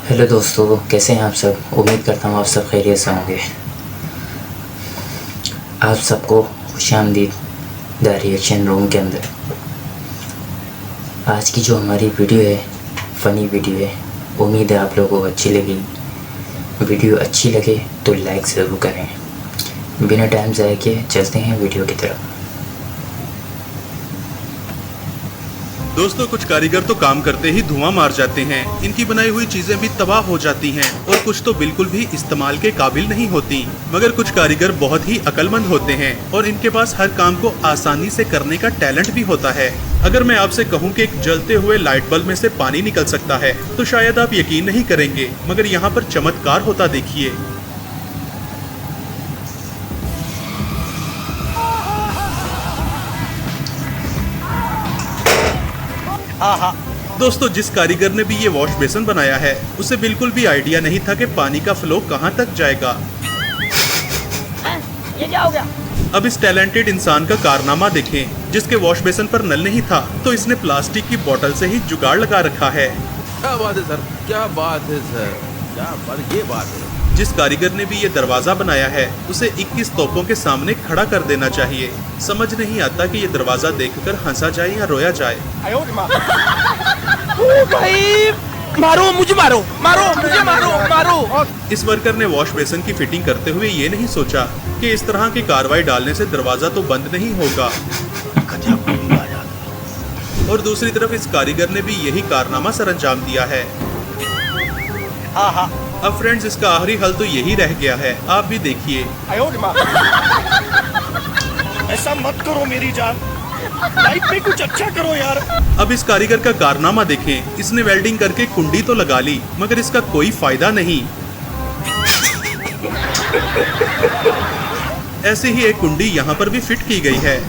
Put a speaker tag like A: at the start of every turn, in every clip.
A: Hello दोस्तों, कैसे हैं आप सब। उम्मीद करता हूँ आप सब खैरियत से होंगे। आप सबको खुशामदीद द रिएक्शन रूम के अंदर। आज की जो हमारी वीडियो है फ़नी वीडियो है। उम्मीद है आप लोगों को अच्छी लगेगी। वीडियो अच्छी लगे तो लाइक ज़रूर करें। बिना टाइम ज़ाया किए चलते हैं वीडियो की तरफ।
B: दोस्तों, कुछ कारीगर तो काम करते ही धुआं मार जाते हैं। इनकी बनाई हुई चीजें भी तबाह हो जाती हैं और कुछ तो बिल्कुल भी इस्तेमाल के काबिल नहीं होती। मगर कुछ कारीगर बहुत ही अक्लमंद होते हैं और इनके पास हर काम को आसानी से करने का टैलेंट भी होता है। अगर मैं आपसे कहूं कि एक जलते हुए लाइट बल्ब में से पानी निकल सकता है तो शायद आप यकीन नहीं करेंगे, मगर यहाँ पर चमत्कार होता देखिए। दोस्तों, जिस कारीगर ने भी ये वॉश बेसिन बनाया है उसे बिल्कुल भी आइडिया नहीं था कि पानी का फ्लो कहाँ तक जाएगा।
C: ये क्या हो गया?
B: अब इस टैलेंटेड इंसान का कारनामा देखें। जिसके वॉश बेसिन पर नल नहीं था तो इसने प्लास्टिक की बोतल से ही जुगाड़ लगा रखा है।
D: क्या बात है सर, क्या बात है सर, क्या बात, ये बात है।
B: जिस कारीगर ने भी ये दरवाजा बनाया है उसे 21 तोपों के सामने खड़ा कर देना चाहिए। समझ नहीं आता कि ये दरवाजा देखकर हंसा जाए या रोया जाए।
C: भाई मारो मुझे, मारो मारो मुझे, मारो मारो।
B: इस वर्कर ने वॉश बेसिन की फिटिंग करते हुए ये नहीं सोचा कि इस तरह की कार्रवाई डालने से दरवाजा तो बंद नहीं होगा। और दूसरी तरफ इस कारीगर ने भी यही कारनामा सरअंजाम दिया है। अब फ्रेंड्स, इसका आखिरी हल तो यही रह गया है। आप भी देखिए।
E: ऐसा मत करो मेरी जान, लाइफ में कुछ अच्छा करो यार।
B: अब इस कारीगर का कारनामा देखें। इसने वेल्डिंग करके कुंडी तो लगा ली मगर इसका कोई फायदा नहीं। ऐसे ही एक कुंडी यहाँ पर भी फिट की गई है।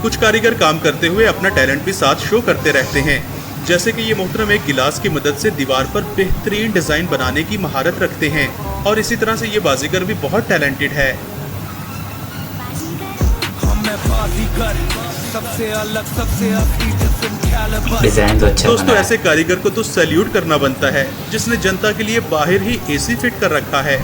B: कुछ कारीगर काम करते हुए अपना टैलेंट भी साथ शो करते रहते हैं। जैसे कि ये मोहतरम एक गिलास की मदद से दीवार पर बेहतरीन डिजाइन बनाने की महारत रखते हैं और इसी तरह से ये बाजीगर भी बहुत टैलेंटेड है।
A: डिज़ाइन तो अच्छा
B: दोस्तों,
A: बना है।
B: ऐसे कारीगर को तो सैल्यूट करना बनता है जिसने जनता के लिए बाहर ही एसी फिट कर रखा है।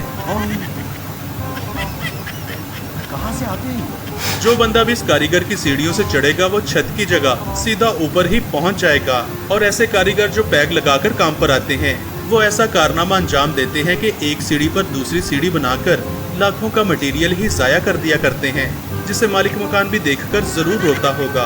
E: कहाँ से आते हैं?
B: जो बंदा भी इस कारीगर की सीढ़ियों से चढ़ेगा वो छत की जगह सीधा ऊपर ही पहुंच जाएगा। और ऐसे कारीगर जो पैग लगाकर काम पर आते हैं वो ऐसा कारनामा अंजाम देते हैं कि एक सीढ़ी पर दूसरी सीढ़ी बनाकर लाखों का मटेरियल ही जाया कर दिया करते हैं, जिसे मालिक मकान भी देखकर जरूर रोता होगा।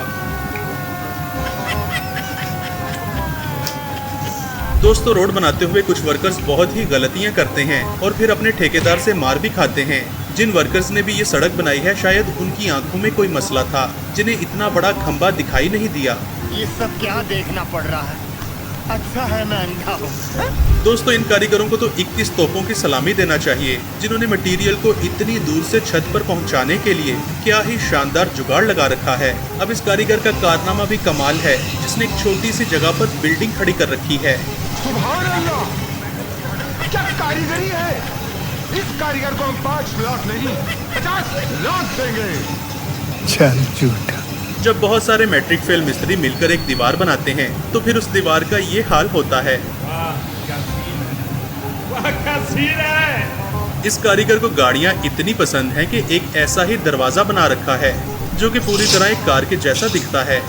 B: दोस्तों, रोड बनाते हुए कुछ वर्कर्स बहुत ही गलतियां करते हैं और फिर अपने ठेकेदार से मार भी खाते हैं। जिन वर्कर्स ने भी ये सड़क बनाई है शायद उनकी आंखों में कोई मसला था, जिन्हें इतना बड़ा खंबा दिखाई नहीं दिया।
E: ये सब क्या देखना पड़ रहा है? अच्छा है मैं अंधा हूँ।
B: दोस्तों, इन कारीगरों को तो 21 तोपों की सलामी देना चाहिए जिन्होंने मटेरियल को इतनी दूर से छत पर पहुंचाने के लिए क्या ही शानदार जुगाड़ लगा रखा है। अब इस कारीगर का कारनामा भी कमाल है जिसने एक छोटी सी जगह पर बिल्डिंग खड़ी कर रखी है।
F: सुभान अल्लाह, क्या कारीगरी है। इस कारीगर को हम 5 लाख नहीं 50 लाख देंगे।
G: चल झूठा।
B: जब बहुत सारे मैट्रिक फेल मिस्त्री मिलकर एक दीवार बनाते हैं तो फिर उस दीवार का ये हाल होता है। इस कारीगर को गाड़ियां इतनी पसंद हैं कि एक ऐसा ही दरवाजा बना रखा है जो कि पूरी तरह एक कार के जैसा दिखता है।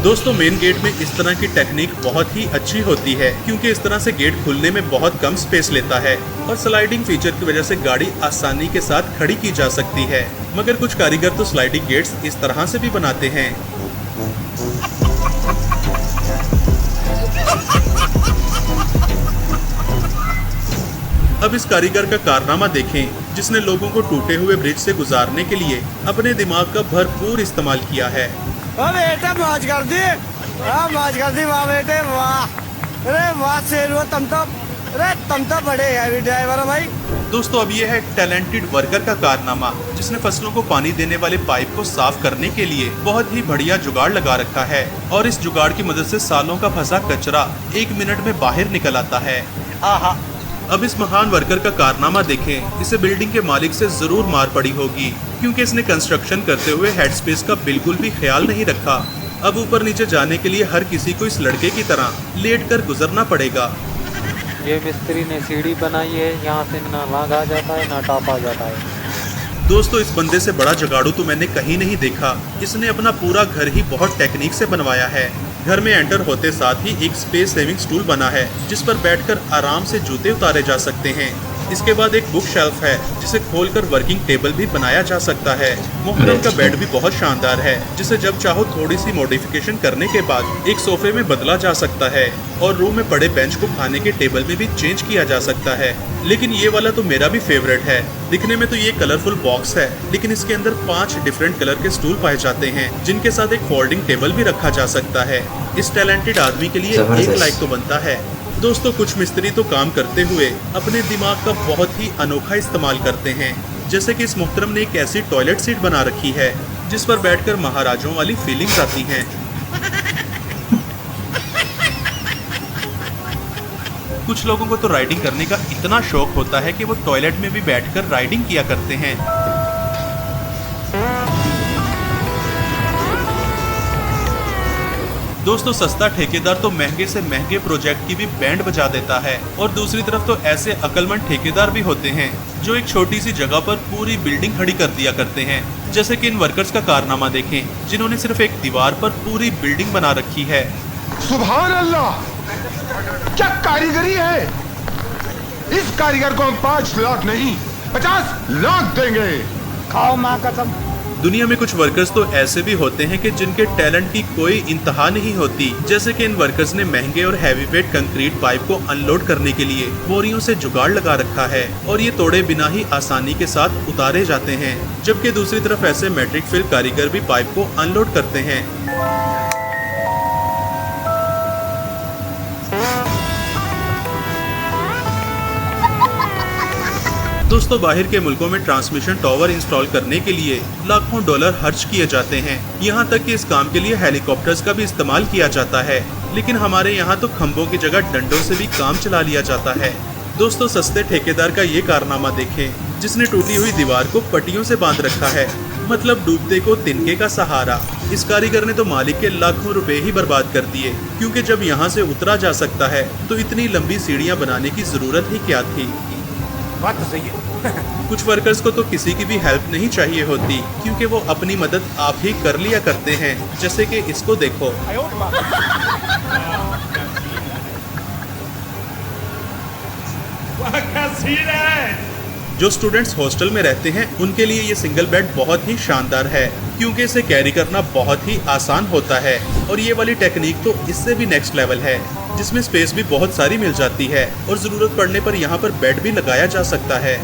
B: दोस्तों, मेन गेट में इस तरह की टेक्निक बहुत ही अच्छी होती है क्योंकि इस तरह से गेट खुलने में बहुत कम स्पेस लेता है और स्लाइडिंग फीचर की वजह से गाड़ी आसानी के साथ खड़ी की जा सकती है। मगर कुछ कारीगर तो स्लाइडिंग गेट्स इस तरह से भी बनाते हैं। अब इस कारीगर का कारनामा देखें जिसने लोगों को टूटे हुए ब्रिज से गुजारने के लिए अपने दिमाग का भरपूर इस्तेमाल किया है।
C: बेटा मौज कर दी, मौज कर दी, वाह बेटे वाह। अरे वाह शेर, तुम तो अरे तुम तो बड़े हैवी ड्राइवर हो भाई।
B: दोस्तों अब ये है टैलेंटेड वर्कर का कारनामा, जिसने फसलों को पानी देने वाले पाइप को साफ करने के लिए बहुत ही बढ़िया जुगाड़ लगा रखा है और इस जुगाड़ की मदद से सालों का फंसा कचरा 1 मिनट में बाहर निकल आता है। आहा। अब इस महान वर्कर का कारनामा देखें। इसे बिल्डिंग के मालिक से जरूर मार पड़ी होगी, क्योंकि इसने कंस्ट्रक्शन करते हुए हेड स्पेस का बिल्कुल भी ख्याल नहीं रखा। अब ऊपर नीचे जाने के लिए हर किसी को इस लड़के की तरह लेट कर गुजरना पड़ेगा।
H: ये मिस्त्री ने सीढ़ी बनाई है, यहाँ से ना लांघा जाता है ना टापा जाता है।
B: दोस्तों इस बंदे से बड़ा जुगाड़ू तो मैंने कहीं नहीं देखा। इसने अपना पूरा घर ही बहुत टेक्निक से बनवाया है। घर में एंटर होते साथ ही एक स्पेस सेविंग स्टूल बना है, जिस पर बैठकर आराम से जूते उतारे जा सकते हैं। इसके बाद एक बुक शेल्फ है, जिसे खोलकर वर्किंग टेबल भी बनाया जा सकता है। मोहतरम का बेड भी बहुत शानदार है, जिसे जब चाहो थोड़ी सी मॉडिफिकेशन करने के बाद एक सोफे में बदला जा सकता है और रूम में पड़े बेंच को खाने के टेबल में भी चेंज किया जा सकता है। लेकिन ये वाला तो मेरा भी फेवरेट है। दिखने में तो ये कलरफुल बॉक्स है, लेकिन इसके अंदर 5 डिफरेंट कलर के स्टूल पाए जाते हैं, जिनके साथ एक फोल्डिंग टेबल भी रखा जा सकता है। इस टैलेंटेड आदमी के लिए 1 लाइक तो बनता है। दोस्तों कुछ मिस्त्री तो काम करते हुए अपने दिमाग का बहुत ही अनोखा इस्तेमाल करते हैं, जैसे कि इस मोहतरम ने एक ऐसी टॉयलेट सीट बना रखी है जिस पर बैठकर महाराजों वाली फीलिंग्स आती हैं। कुछ लोगों को तो राइडिंग करने का इतना शौक होता है कि वो टॉयलेट में भी बैठकर राइडिंग किया करते हैं। दोस्तों सस्ता ठेकेदार तो महंगे से महंगे प्रोजेक्ट की भी बैंड बजा देता है, और दूसरी तरफ तो ऐसे अक्लमंद ठेकेदार भी होते हैं जो एक छोटी सी जगह पर पूरी बिल्डिंग खड़ी कर दिया करते हैं। जैसे कि इन वर्कर्स का कारनामा देखें, जिन्होंने सिर्फ एक दीवार पर पूरी बिल्डिंग बना रखी है।
F: सुभान अल्लाह, क्या कारीगरी है। इस कारीगर को हम 5 लाख नहीं 50 लाख देंगे।
C: खाओ माँ कसम।
B: दुनिया में कुछ वर्कर्स तो ऐसे भी होते हैं कि जिनके टैलेंट की कोई इंतहा नहीं होती। जैसे कि इन वर्कर्स ने महंगे और हैवी वेट कंक्रीट पाइप को अनलोड करने के लिए बोरियों से जुगाड़ लगा रखा है, और ये तोड़े बिना ही आसानी के साथ उतारे जाते हैं। जबकि दूसरी तरफ ऐसे मैट्रिक फिल कारीगर भी पाइप को अनलोड करते हैं। दोस्तों बाहर के मुल्कों में ट्रांसमिशन टावर इंस्टॉल करने के लिए लाखों डॉलर खर्च किए जाते हैं। यहाँ तक कि इस काम के लिए हेलीकॉप्टर्स का भी इस्तेमाल किया जाता है, लेकिन हमारे यहाँ तो खंभों की जगह डंडों से भी काम चला लिया जाता है। दोस्तों सस्ते ठेकेदार का ये कारनामा देखें, जिसने टूटी हुई दीवार को पट्टियों से बांध रखा है, मतलब डूबते को तिनके का सहारा। इस कारीगर ने तो मालिक के लाखों रुपए ही बर्बाद कर दिए, क्योंकि जब यहाँ से उतरा जा सकता है तो इतनी लंबी सीढ़ियाँ बनाने की जरूरत ही क्या थी।
C: बात तो सही है।
B: कुछ वर्कर्स को तो किसी की भी हेल्प नहीं चाहिए होती, क्योंकि वो अपनी मदद आप ही कर लिया करते हैं। जैसे कि इसको देखो। जो स्टूडेंट्स हॉस्टल में रहते हैं उनके लिए ये सिंगल बेड बहुत ही शानदार है, क्योंकि इसे कैरी करना बहुत ही आसान होता है। और ये वाली टेक्निक तो इससे भी नेक्स्ट लेवल है, जिसमें स्पेस भी बहुत सारी मिल जाती है, और जरूरत पड़ने पर यहाँ पर बेड भी लगाया जा सकता है।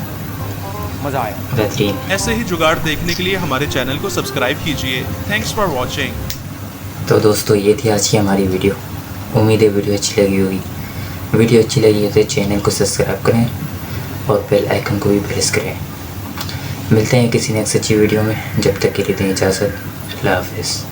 C: मजा आया।
A: बेहतरीन।
B: ऐसे ही जुगाड़ देखने के लिए हमारे चैनल को सब्सक्राइब कीजिए। Thanks for watching.
A: तो दोस्तों ये थी आज की हमारी वीडियो। उम्मीद है वीडियो अच्छी लगी होगी। वीडियो अच्छी लगी है तो चैनल को सब्सक्राइब करें और बेल आइकन को भी प्रेस करें। मिलते हैं किसी नेक्स्ट अच्छी वीडियो में। जब तक के लिए दें इजाज़त। अल्लाह हाफिज़।